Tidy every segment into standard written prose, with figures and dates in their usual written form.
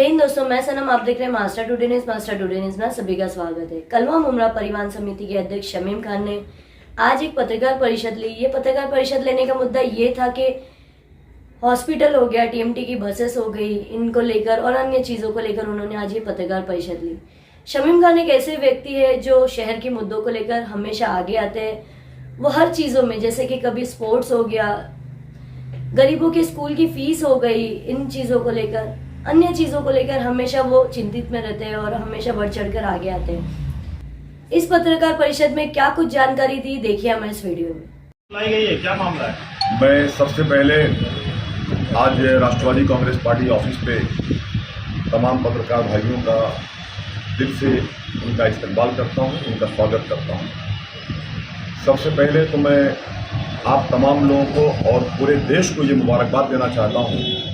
जय हिंद दोस्तों, मैं सनम। आप देख रहे हैं मास्टर टुडे न्यूज़ में सभी का स्वागत है। कलवा मुमरा परिवहन समिति के अध्यक्ष शमीम खान ने आज एक पत्रकार परिषद ली। ये पत्रकार परिषद लेने का मुद्दा ये था कि हॉस्पिटल हो गया, टीएमटी की बसेस हो गई, इनको लेकर और अन्य चीज़ों को लेकर उन्होंने आज ये पत्रकार परिषद ली। शमीम खान एक ऐसे व्यक्ति है जो शहर के मुद्दों को लेकर हमेशा आगे आते हैं। वो हर चीज़ों में, जैसे कि कभी स्पोर्ट्स हो गया, गरीबों के स्कूल की फीस हो गई, इन चीज़ों को लेकर, अन्य चीज़ों को लेकर हमेशा वो चिंतित में रहते हैं और हमेशा बढ़ चढ़कर आगे आते हैं। इस पत्रकार परिषद में क्या कुछ जानकारी दी, देखिए हमें इस वीडियो में। लाई गई है, क्या मामला है? मैं सबसे पहले आज राष्ट्रवादी कांग्रेस पार्टी ऑफिस पे तमाम पत्रकार भाइयों का दिल से उनका इस्तकबाल करता हूं, उनका स्वागत करता हूं। सबसे पहले तो मैं आप तमाम लोगों को और पूरे देश को ये मुबारकबाद देना चाहता हूं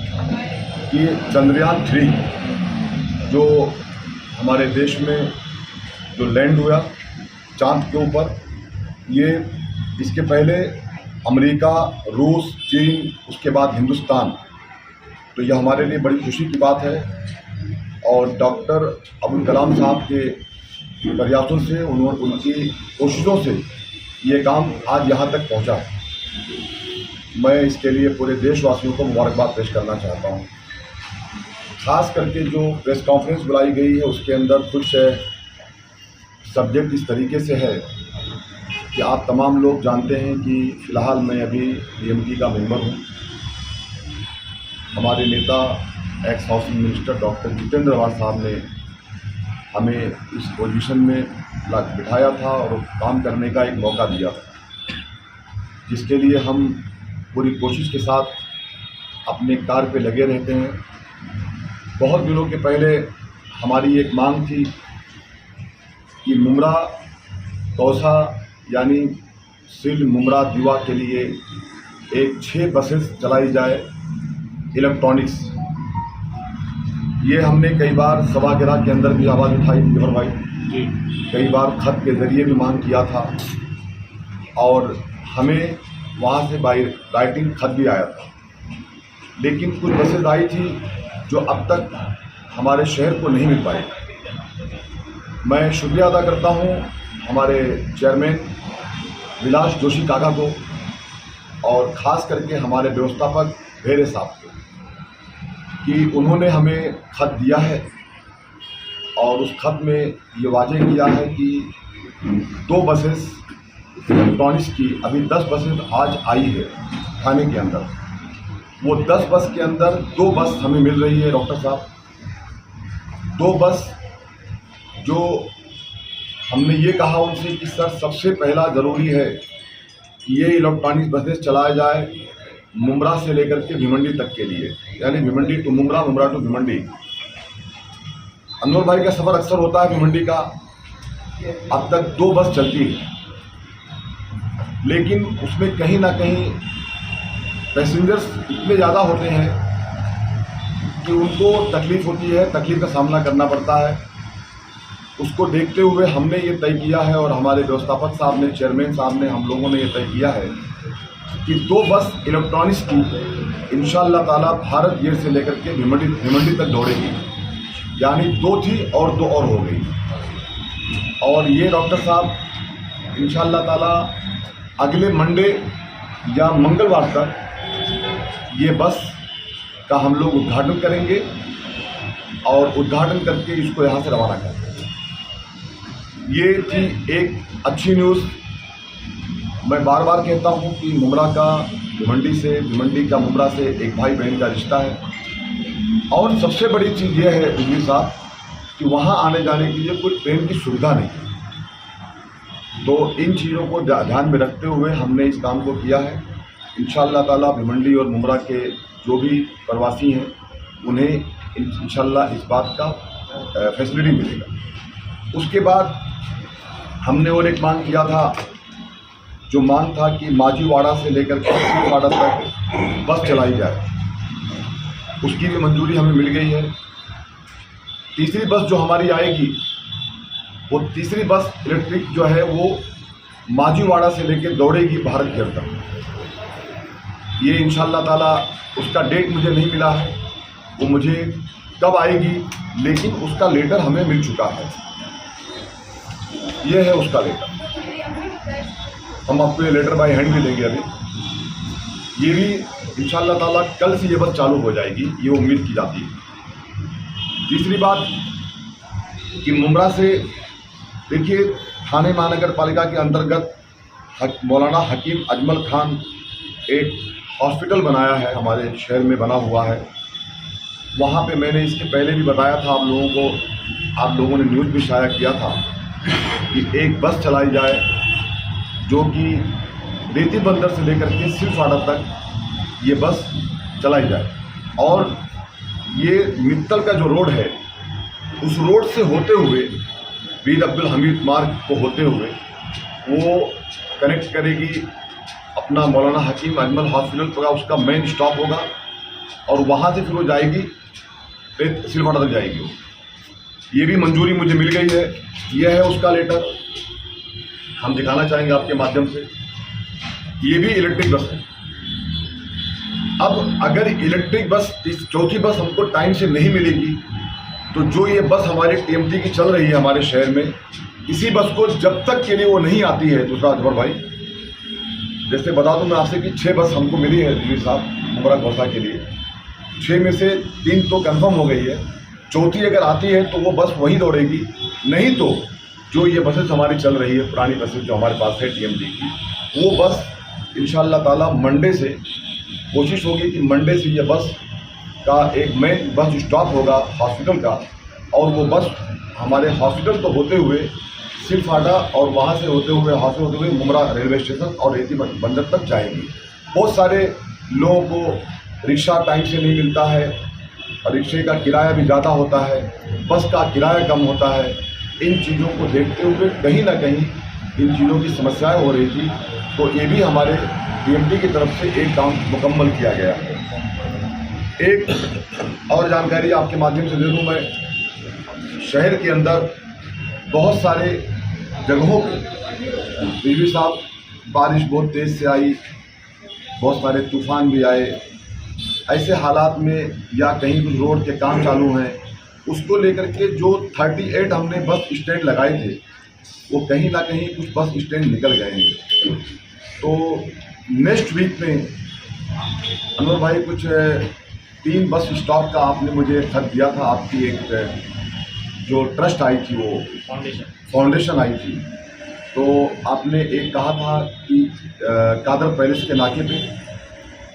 कि चंद्रयान 3 जो हमारे देश में जो लैंड हुआ चांद के ऊपर, ये इसके पहले अमेरिका, रूस, चीन, उसके बाद हिंदुस्तान, तो यह हमारे लिए बड़ी खुशी की बात है। और डॉक्टर अब्दुल कलाम साहब के प्रयासों से, उनकी कोशिशों से ये काम आज यहाँ तक पहुँचा है। मैं इसके लिए पूरे देशवासियों को मुबारकबाद पेश करना चाहता हूँ। खास करके जो प्रेस कॉन्फ्रेंस बुलाई गई है उसके अंदर कुछ सब्जेक्ट इस तरीके से है कि आप तमाम लोग जानते हैं कि फ़िलहाल मैं अभी टीएमटी का मेंबर हूँ। हमारे नेता ex housing minister doctor Jitendra Awhad साहब ने हमें इस पोजीशन में बिठाया था और काम करने का एक मौका दिया, जिसके लिए हम पूरी कोशिश के साथ अपने कार्य पे लगे रहते हैं। बहुत दिनों के पहले हमारी एक मांग थी कि मुमरा तौसा यानी सिल मुमरा दीवा के लिए एक 6 बसेस चलाई जाए इलेक्ट्रॉनिक्स। ये हमने कई बार सभागृह के अंदर भी आवाज़ उठाई थी और भाई जी, कई बार खत के ज़रिए भी मांग किया था और हमें वहाँ से बाई राइटिंग खत भी आया था। लेकिन कुछ बसेज आई थी जो अब तक हमारे शहर को नहीं मिल पाई। मैं शुक्रिया अदा करता हूँ हमारे चेयरमैन विलास जोशी काका को और ख़ास करके हमारे व्यवस्थापक भेरे साहब को कि उन्होंने हमें खत दिया है और उस खत में ये वाजे किया है कि 2 बसेस इलेक्ट्रॉनिक्स की, अभी 10 बसेस आज आई है थाने के अंदर। वो 10 बस के अंदर 2 बस हमें मिल रही है डॉक्टर साहब। 2 बस जो हमने ये कहा उनसे कि सर सबसे पहला ज़रूरी है कि ये इलेक्ट्रॉनिक्स बसेस चलाया जाए मुमरा से लेकर के भिमंडी तक के लिए, यानी भिमंडी टू मुमरा, मुमरा टू भिमंडी। अनवर भाई का सफ़र अक्सर होता है भिमंडी का। अब तक 2 बस चलती है, लेकिन उसमें कहीं ना कहीं पैसेंजर्स इतने ज़्यादा होते हैं कि उनको तकलीफ़ होती है, तकलीफ़ का सामना करना पड़ता है। उसको देखते हुए हमने ये तय किया है और हमारे व्यवस्थापक साहब ने, चेयरमैन साहब ने, हम लोगों ने ये तय किया है कि 2 बस इलेक्ट्रॉनिक्स की इंशाअल्लाह ताला भारत गेट से लेकर के भिमंडी तक दौड़ेगी। यानी 2 थी और 2 और हो गई। और ये डॉक्टर साहब इंशाअल्लाह ताला अगले मंडे या मंगलवार तक ये बस का हम लोग उद्घाटन करेंगे और उद्घाटन करके इसको यहाँ से रवाना करेंगे। ये थी एक अच्छी न्यूज़। मैं बार बार कहता हूँ कि मुमरा का भिमंडी से, भिमंडी का मुमरा से एक भाई बहन का रिश्ता है। और सबसे बड़ी चीज़ ये है बिजली साहब कि वहाँ आने जाने के लिए कोई ट्रेन की सुविधा नहीं है। तो इन चीज़ों को ध्यान में रखते हुए हमने इस काम को किया है। इंशाअल्लाह ताला भिमंडी और मुमरा के जो भी प्रवासी हैं उन्हें इंशाअल्लाह इस बात का फैसिलिटी मिलेगा। उसके बाद हमने और एक मांग किया था, जो मांग था कि माजीवाड़ा से लेकर के सिलवाड़ा तक बस चलाई जाए। उसकी भी मंजूरी हमें मिल गई है। तीसरी बस जो हमारी आएगी, वो तीसरी बस इलेक्ट्रिक जो है वो माजीवाड़ा से लेकर दौड़ेगी भारत गेट तक। ये इंशाअल्लाह ताला उसका डेट मुझे नहीं मिला है, वो मुझे कब आएगी, लेकिन उसका लेटर हमें मिल चुका है। ये है उसका लेटर, हम आपको ये लेटर बाय हैंड भी देंगे अभी। ये भी इंशाअल्लाह ताला कल से ये बस चालू हो जाएगी, ये उम्मीद की जाती है। तीसरी बात कि मुमरा से देखिए, थाने महानगर पालिका के अंतर्गत मौलाना हकीम अजमल खान एक हॉस्पिटल बनाया है, हमारे शहर में बना हुआ है। वहाँ पे मैंने इसके पहले भी बताया था आप लोगों को, आप लोगों ने न्यूज़ भी शाया किया था कि एक बस चलाई जाए जो कि रेती बंदर से लेकर के सिलफाड़ा तक ये बस चलाई जाए, और ये मित्तल का जो रोड है उस रोड से होते हुए वीर अब्दुल हमीद मार्ग को होते हुए वो कनेक्ट करेगी अपना मौलाना हकीम अजमल हॉस्पिटल पर, उसका मेन स्टॉप होगा, और वहाँ से फिर वो जाएगी सिलफाड़ा तक जाएगी। ये भी मंजूरी मुझे मिल गई है, यह है उसका लेटर, हम दिखाना चाहेंगे आपके माध्यम से। ये भी इलेक्ट्रिक बस है। अब अगर इलेक्ट्रिक बस, इस चौथी बस हमको टाइम से नहीं मिलेगी, तो जो ये बस हमारे टीएमटी की चल रही है हमारे शहर में, इसी बस को जब तक के लिए वो नहीं आती है, दूसरा अजबर भाई, जैसे बता दूं मैं आपसे कि 6 बस हमको मिली है जी साहब उमरा गौसा के लिए, 6 में से 3 तो कंफर्म हो गई है, चौथी अगर आती है तो वो बस वहीं दौड़ेगी, नहीं तो जो ये बसेस हमारी चल रही है पुरानी बसेस जो हमारे पास है टीएमटी की, वो बस इंशाअल्लाह ताला मंडे से कोशिश होगी कि मंडे से ये बस का एक मेन बस स्टॉप होगा हॉस्पिटल का, और वो बस हमारे हॉस्पिटल को होते हुए सिलफाड़ा और वहाँ से होते हुए मुमरा रेलवे स्टेशन और रेती बंदर तक जाएगी। बहुत सारे लोगों को रिक्शा टाइम से नहीं मिलता है, और रिक्शे का किराया भी ज़्यादा होता है, बस का किराया कम होता है। इन चीज़ों को देखते हुए कहीं ना कहीं इन चीज़ों की समस्याएं हो रही थी, तो ये भी हमारे टीएमटी की तरफ से एक काम मुकम्मल किया गया है। एक और जानकारी आपके माध्यम से दे दूँ मैं, शहर के अंदर बहुत सारे जगहों पे बिजली साहब बारिश बहुत तेज़ से आई, बहुत सारे तूफान भी आए, ऐसे हालात में या कहीं कुछ रोड के काम चालू हैं, उसको लेकर के जो 38 हमने बस स्टैंड लगाए थे वो कहीं ना कहीं कुछ बस स्टैंड निकल गए हैं। तो नेक्स्ट वीक में अनवर भाई कुछ 3 बस स्टॉप का आपने मुझे खत दिया था, आपकी एक जो ट्रस्ट आई थी वो फाउंडेशन आई थी, तो आपने एक कहा था कि कादर पैलेस के नाके पे,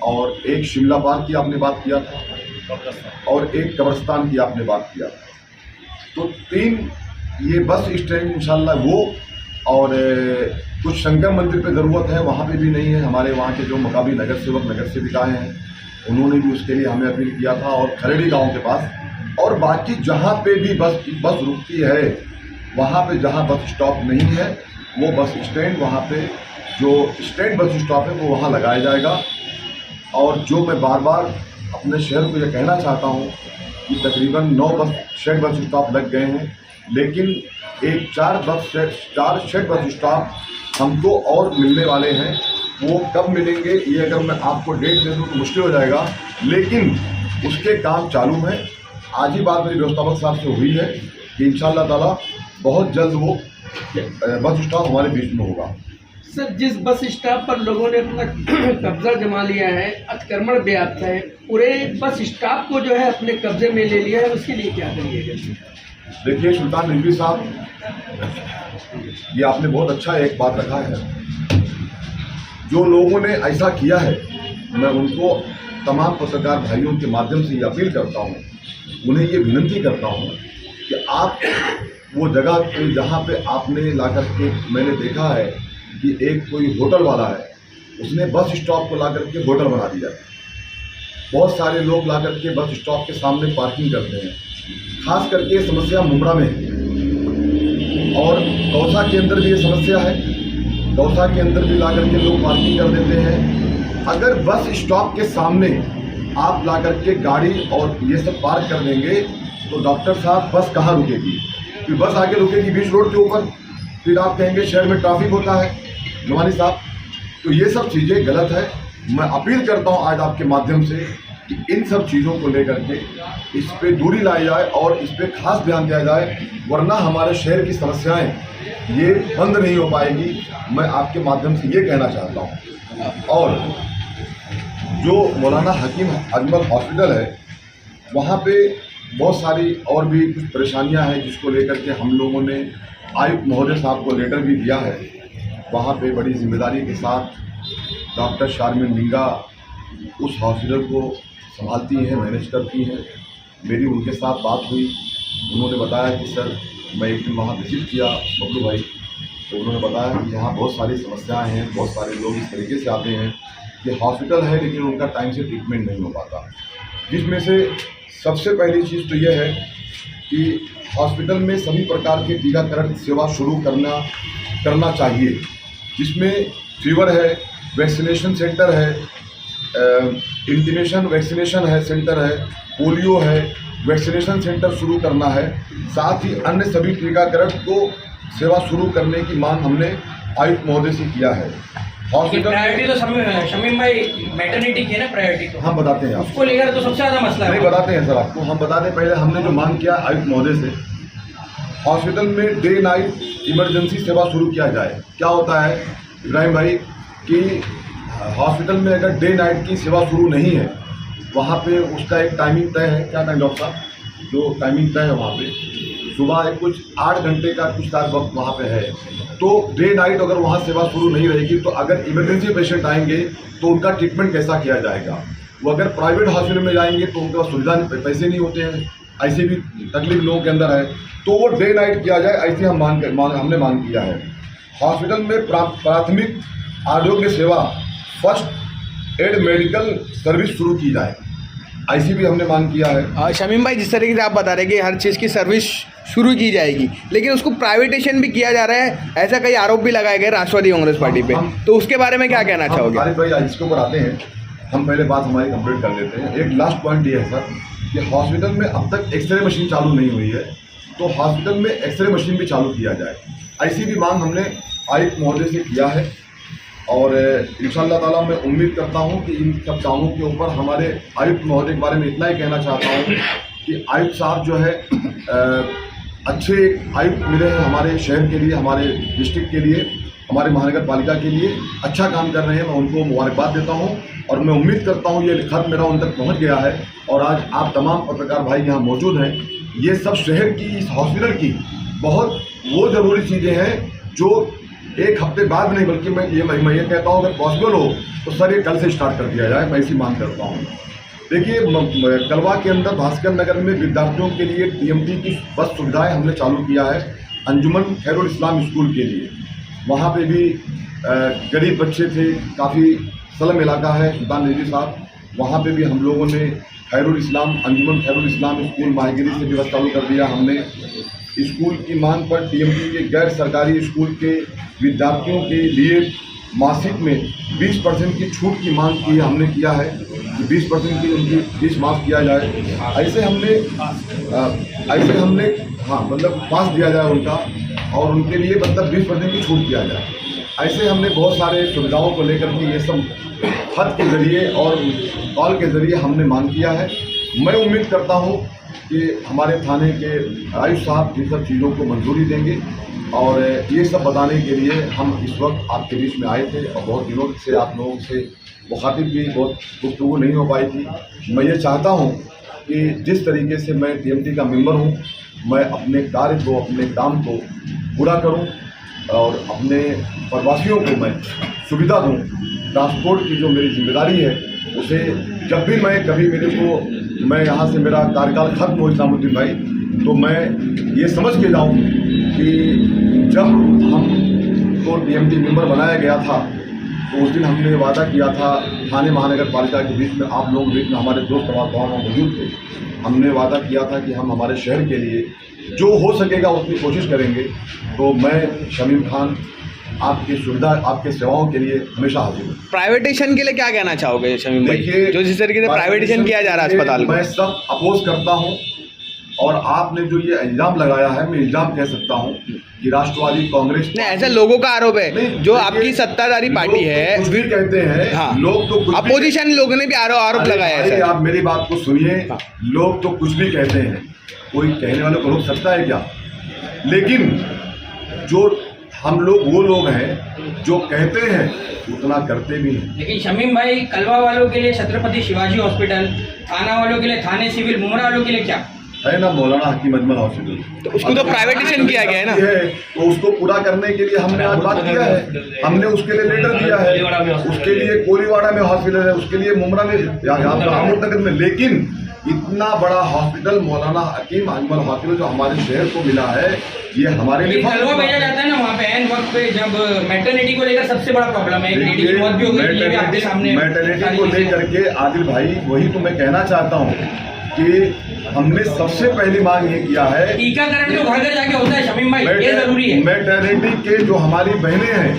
और एक शिमला पार्क की आपने बात किया था, और एक कब्रिस्तान की आपने बात किया। तो 3 ये बस स्टैंड इंशाल्लाह वो, और कुछ शंकर मंदिर पे ज़रूरत है, वहाँ पे भी नहीं है। हमारे वहाँ के जो मकामी नगर सेवक नगर सेविकाएँ हैं उन्होंने भी उसके लिए हमें अपील किया था, और खरेड़ी गाँव के पास, और बाकी जहाँ पे भी बस रुकती है वहाँ पे जहाँ बस स्टॉप नहीं है वो बस स्टैंड, वहाँ पे जो स्टैंड बस स्टॉप है वो वहाँ लगाया जाएगा। और जो मैं बार बार अपने शहर को ये कहना चाहता हूँ कि तकरीबन 9 बस स्टॉप लग गए हैं, लेकिन एक 4 शेड बस स्टॉप हमको और मिलने वाले हैं। वो कब मिलेंगे ये अगर मैं आपको डेट दे दूँ तो मुश्किल हो जाएगा, लेकिन उसके काम चालू हैं। आज ही बात मेरी व्यवस्थापक साहब से हुई है कि इंशाअल्लाह ताला बहुत जल्द वो बस स्टॉप हमारे बीच में होगा। सर, जिस बस स्टॉप पर लोगों ने अपना कब्जा जमा लिया है, अतिक्रमण व्याप्त है, पूरे बस स्टॉप को जो है अपने कब्जे में ले लिया है, उसके लिए क्या करिएगा? देखिए सुल्तान रिजवी साहब, ये आपने बहुत अच्छा एक बात रखा है। जो लोगों ने ऐसा किया है, मैं उनको तमाम पत्रकार भाइयों के माध्यम से ये अपील करता हूँ, उन्हें ये विनती करता हूँ कि आप वो जगह जहाँ पे आपने ला कर के, मैंने देखा है कि एक कोई होटल वाला है, उसने बस स्टॉप को ला कर के होटल बना दिया। बहुत सारे लोग ला कर के बस स्टॉप के सामने पार्किंग करते हैं, खास करके समस्या मुमरा में है, और गौसा के अंदर भी ये समस्या है। गौसा के अंदर भी ला कर के लोग पार्किंग कर देते हैं। अगर बस स्टॉप के सामने आप ला कर के गाड़ी और ये सब पार्क कर देंगे तो डॉक्टर साहब बस कहाँ रुकेगी? फिर बस आगे रुकेगी बीच रोड के ऊपर, फिर आप कहेंगे शहर में ट्रैफिक होता है नवानी साहब। तो ये सब चीज़ें गलत है। मैं अपील करता हूँ आज आपके माध्यम से कि इन सब चीज़ों को लेकर के इस पे दूरी लाई जाए और इस पे खास ध्यान दिया जाए, वरना हमारे शहर की समस्याएं ये बंद नहीं हो पाएगी। मैं आपके माध्यम से ये कहना चाहता हूँ। और जो मौलाना हकीम अजमल हॉस्पिटल है, वहाँ पे बहुत सारी और भी कुछ परेशानियाँ हैं जिसको लेकर के हम लोगों ने आयुक्त महोदय साहब को लेटर भी दिया है। वहाँ पे बड़ी जिम्मेदारी के साथ डॉक्टर शारमिन निंगा उस हॉस्पिटल को संभालती हैं, मैनेज करती हैं। मेरी उनके साथ बात हुई, उन्होंने बताया कि सर मैं एक दिन वहाँ विजिट किया बबलू भाई, तो उन्होंने बताया कि यहाँ बहुत सारी समस्याएं हैं, बहुत सारे लोग इस तरीके से आते हैं कि हॉस्पिटल है लेकिन उनका टाइम से ट्रीटमेंट नहीं हो पाता। जिसमें से सबसे पहली चीज़ तो यह है कि हॉस्पिटल में सभी प्रकार के टीकाकरण सेवा शुरू करना चाहिए, जिसमें फीवर है, वैक्सीनेशन सेंटर है, इंटीमेशन वैक्सीनेशन है सेंटर है, पोलियो है, वैक्सीनेशन सेंटर शुरू करना है। साथ ही अन्य सभी टीकाकरण को सेवा शुरू करने की मांग हमने आयुक्त महोदय से किया है। हॉस्पिटल प्रायोरिटी तो शमीम भाई मैटरनिटी की है ना प्रायोरिटी, तो हम बताते हैं उसको लेकर तो सबसे ज़्यादा मसला नहीं है। बताते हैं सर आपको, हम बताते हैं। पहले हमने जो मांग किया आयुक्त महोदय से, हॉस्पिटल में डे नाइट इमरजेंसी सेवा शुरू किया जाए। क्या होता है इब्राहिम भाई कि हॉस्पिटल में अगर डे नाइट की सेवा शुरू नहीं है, वहाँ पे उसका एक टाइमिंग तय है। क्या टाइम डॉक्टर साहब? जो टाइमिंग तय है वहाँ पे सुबह कुछ 8 घंटे का कुछ टाइम वक्त वहाँ पे है। तो डे नाइट अगर वहाँ सेवा शुरू नहीं रहेगी तो अगर इमरजेंसी पेशेंट आएंगे तो उनका ट्रीटमेंट कैसा किया जाएगा? वो अगर प्राइवेट हॉस्पिटल में जाएंगे तो उनके पास सुविधा पैसे नहीं होते हैं, ऐसे भी तकलीफ लोगों के अंदर है। तो वो डे नाइट किया जाए, ऐसी हमने मांग किया है। हॉस्पिटल में प्राथमिक आरोग्य सेवा फर्स्ट एड मेडिकल सर्विस शुरू की जाए, ऐसी भी हमने मांग किया है। शमीम भाई, जिस तरीके से आप बता रहे हैं कि हर चीज़ की सर्विस शुरू की जाएगी, लेकिन उसको प्राइवेटेशन भी किया जा रहा है, ऐसा कई आरोप भी लगाए गए राष्ट्रवादी कांग्रेस पार्टी पे, तो उसके बारे में क्या कहना चाहोगे? आरिफ भाई आज इसके ऊपर आते हैं, हम पहले बात हमारी कंप्लीट कर लेते हैं। एक लास्ट पॉइंट ये है सर कि हॉस्पिटल में अब तक एक्सरे मशीन चालू नहीं हुई है, तो हॉस्पिटल में एक्सरे मशीन भी चालू किया जाए, ऐसी भी मांग हमने आयुक्त महोदय से किया है। और इंशाअल्लाह ताला मैं उम्मीद करता हूं कि इन सब कामों के ऊपर हमारे आयुक्त महोदय के बारे में इतना ही कहना चाहता हूं कि आयुक्त साहब जो है अच्छे आयुक्त मिले हैं हमारे शहर के लिए, हमारे डिस्ट्रिक्ट के लिए, हमारे महानगर पालिका के लिए अच्छा काम कर रहे हैं। मैं उनको मुबारकबाद देता हूं और मैं उम्मीद करता हूं ये खत मेरा उन तक पहुंच गया है और आज आप तमाम पत्रकार भाई यहाँ मौजूद हैं। ये सब शहर की, इस हॉस्पिटल की बहुत वो ज़रूरी चीज़ें हैं जो एक हफ्ते बाद नहीं, बल्कि मैं ये कहता हूँ अगर पॉसिबल हो तो सर ये कल से स्टार्ट कर दिया जाए, मैं ऐसी मांग करता हूँ। देखिए कलवा के अंदर भास्कर नगर में विद्यार्थियों के लिए टीएमटी की बस सुविधाएं हमने चालू किया है अंजुमन खैरुल इस्लाम स्कूल के लिए। वहाँ पे भी गरीब बच्चे थे, काफ़ी स्लम इलाका है सुल्तान रेजी साहब, वहाँ पे भी हम लोगों ने अंजुमन खैरुल इस्लाम स्कूल माहिगिरी से भी बस चालू कर दिया हमने। स्कूल की मांग पर टीएमटी के गैर सरकारी स्कूल के विद्यार्थियों के लिए मासिक में 20% की छूट की मांग की हमने किया है कि 20% की उनकी फीस माफ़ किया जाए। ऐसे हमने मतलब पास दिया जाए उनका और उनके लिए मतलब 20% की छूट किया जाए। ऐसे हमने बहुत सारे सुविधाओं को लेकर के ये सब खत के ज़रिए और कॉल के ज़रिए हमने मांग किया है। मैं उम्मीद करता हूँ कि हमारे थाने के आयुक्त साहब इन सब चीज़ों को मंजूरी देंगे और ये सब बताने के लिए हम इस वक्त आपके बीच में आए थे और बहुत दिनों से आप लोगों से मुखातिब भी बहुत गुफ्तगू नहीं हो पाई थी। मैं ये चाहता हूँ कि जिस तरीके से मैं टीएमटी का मेंबर हूँ, मैं अपने कार्य को, अपने काम को पूरा करूँ और अपने प्रवासियों को मैं सुविधा दूँ। ट्रांसपोर्ट की जो मेरी जिम्मेदारी है उसे जब भी मैं यहाँ से मेरा कार्यकाल खत्म हो इस्लामुद्दीन भाई, तो मैं ये समझ के जाऊँ कि जब हमको टीएमटी मेंबर बनाया गया था तो उस दिन हमने वादा किया था थाने महानगर पालिका के बीच में, आप लोग बीच में हमारे दोस्त वहाँ मौजूद थे, हमने वादा किया था कि हम हमारे शहर के लिए जो हो सकेगा उतनी कोशिश करेंगे। तो मैं शमीम खान आपकी सुविधा, आपके सेवाओं के लिए हमेशा हाजिर हूँ। प्राइवेटेशन के लिए क्या कहना चाहोगे शमीम भाई, देखिए, जो जिस तरीके से प्राइवेटेशन किया जा रहा है अस्पताल मैं सब अपोज करता हूँ और आपने जो ये इल्जाम लगाया है, मैं इल्जाम कह सकता हूँ कि राष्ट्रवादी कांग्रेस नहीं, ऐसा लोगों का आरोप है नहीं, जो देखिए, आपकी सत्ताधारी पार्टी लोग है। तो कुछ भी कहते हैं, हाँ, लोग तो कुछ भी अपोजिशन लोगों ने भी आरोप अरे लगाया है भाई, सर। आप मेरी बात को सुनिए। लोग तो कुछ भी कहते हैं, कोई कहने वालों को रोक सकता है क्या? लेकिन जो हम लोग वो लोग हैं जो कहते हैं उतना करते भी हैं। लेकिन शमीम भाई, कलवा वालों के लिए छत्रपति शिवाजी हॉस्पिटल, थाना वालों के लिए थाने सिविल, मुमरा वालों के लिए क्या है ना मौलाना हकीम अजमल हॉस्पिटल, तो उसको तो प्राइवेटाइजेशन किया गया है ना। तो उसको पूरा करने के लिए हमने आज बात किया है, हमने उसके लिए लेटर दिया है, उसके लिए कोलीवाड़ा में हॉस्पिटल है, उसके लिए मुमरा में, यहाँ अहमदनगर में। लेकिन इतना बड़ा हॉस्पिटल मौलाना हकीम अजमल हॉस्पिटल जो हमारे शहर को मिला है, ये हमारे लिए कलवा भेजा जाता है ना वहाँ पे एन वक्त पे, जब मैटरनिटी को लेकर सबसे बड़ा प्रॉब्लम है, एक लेडी की मौत भी हो गई, ये भी आपके सामने मैटरनिटी को लेकर के आदिल भाई, वही तो मैं कहना चाहता हूँ कि हमने सबसे पहली मांग ये किया है, टीकाकरण तो घर घर जाके होता है शमीम भाई, ये जरूरी है। मैटरनिटी के जो हमारी बहनें हैं,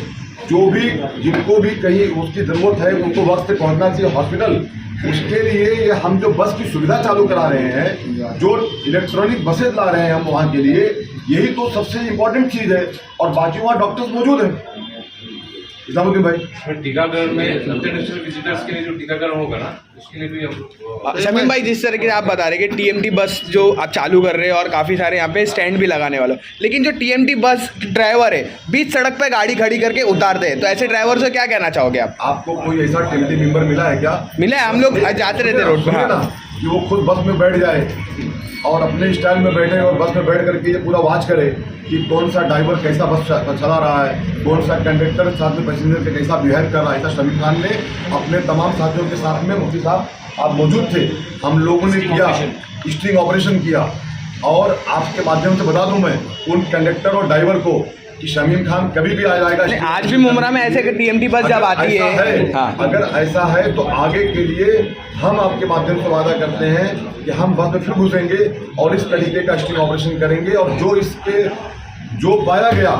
जो भी जिनको भी कहीं उसकी जरूरत है, उनको वक्त पे पहुंचना चाहिए हॉस्पिटल। उसके लिए ये हम जो बस की सुविधा चालू करा रहे हैं, जो इलेक्ट्रॉनिक बसेज ला रहे हैं हम वहाँ के लिए, यही तो सबसे इम्पोर्टेंट चीज़ है। और बाकी वहाँ डॉक्टर्स मौजूद हैं। इस्लामुद्दीन भाई, टीकाकरण में इंटरनेशनल विजिटर्स के लिए जो टीकाकरण होगा ना, उसके लिए भी हम शमीम भाई, जिस तरीके से आप बता रहे कि टीएमटी बस जो आप चालू कर रहे हैं और काफ़ी सारे यहाँ पे स्टैंड भी लगाने वाले, लेकिन जो टीएमटी बस ड्राइवर है बीच सड़क पे गाड़ी खड़ी करके उतारते हैं, तो ऐसे ड्राइवर से क्या कहना चाहोगे आप? आपको कोई ऐसा टीएमटी मेंबर मिला है क्या? मिला है, हम लोग जाते रहते रोड सुनिए पर। ना, कि वो खुद बस में बैठ जाए और अपने स्टाइल में बैठे और बस में बैठ करके ये पूरा वॉच करे कि कौन सा ड्राइवर कैसा बस चला रहा है, कौन सा कंडक्टर साथ में पैसेंजर के कैसा बिहेव कर रहा है। ऐसा शमीम खान ने अपने तमाम साथियों के साथ में, मुफ्ती साहब आप मौजूद थे, हम लोगों ने किया, स्टिंग ऑपरेशन किया। और आपके माध्यम से बता दूं मैं उन कंडक्टर और ड्राइवर को कि शमीम खान कभी भी आ जाएगा। नहीं, आज भी मुमरा में ऐसे टीएमटी बस जब आती है, हाँ। अगर ऐसा है तो आगे के लिए हम आपके माध्यम से वादा करते हैं कि हम बस में फिर घुसेंगे और इस तरीके का स्टिंग ऑपरेशन करेंगे। और जो पाया गया,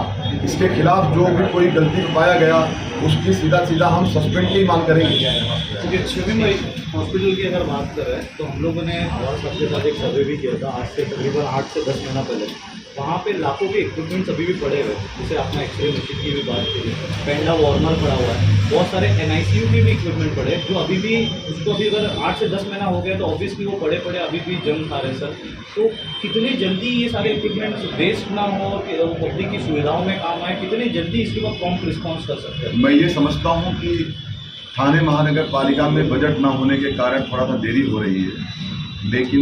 इसके खिलाफ जो भी कोई गलती पाया गया, उसकी सीधा हम सस्पेंड की मांग करेंगे। शमीम भाई, हॉस्पिटल की अगर बात करें तो हम लोगों ने और सबके साथ एक सर्वे भी किया था आज से तकरीबन 8 से 10 महीना पहले। वहाँ पे लाखों के इक्विपमेंट्स अभी भी पड़े हुए हैं, जैसे आपने एक्सरे मशीन की भी बात की, पेंडा वार्मर पड़ा हुआ है, बहुत सारे NICU के भी इक्विपमेंट पड़े जो अभी भी, उसको अभी अगर 8 से 10 महीना हो गया तो ऑब्वियसली वो पड़े अभी भी जंग खा रहे हैं सर। तो कितनी जल्दी ये सारे इक्विपमेंट्स वेस्ट ना हो, पब्लिक की सुविधाओं में काम आए, कितनी जल्दी इसके बाद प्रॉम्प्ट रिस्पॉन्स कर सकते हैं? मैं ये समझता हूँ कि थाने महानगर पालिका में बजट ना होने के कारण थोड़ा सा देरी हो रही है, लेकिन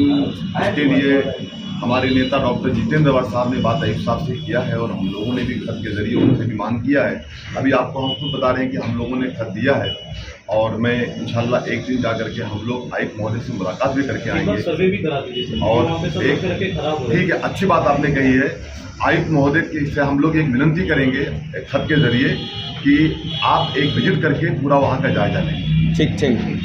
इसके लिए हमारे नेता डॉक्टर जितेंद्र अवाड साहब ने बात आयुक्त साहब से किया है और हम लोगों ने भी खत के जरिए उनसे भी मांग किया है। अभी आपको हम खुद बता रहे हैं कि हम लोगों ने खत दिया है और मैं इंशाल्लाह एक दिन जाकर के हम लोग आयुक्त महोदय से मुलाकात भी करके आएंगे, सर्वे भी करा दीजिए और वहाँ पे सब करके खराब हो रहा है। ठीक है, अच्छी बात आपने कही है। आयुक्त महोदय के से हम लोग एक विनंती करेंगे एक खत के जरिए कि आप एक विजिट करके पूरा वहाँ का जायजा लें। ठीक।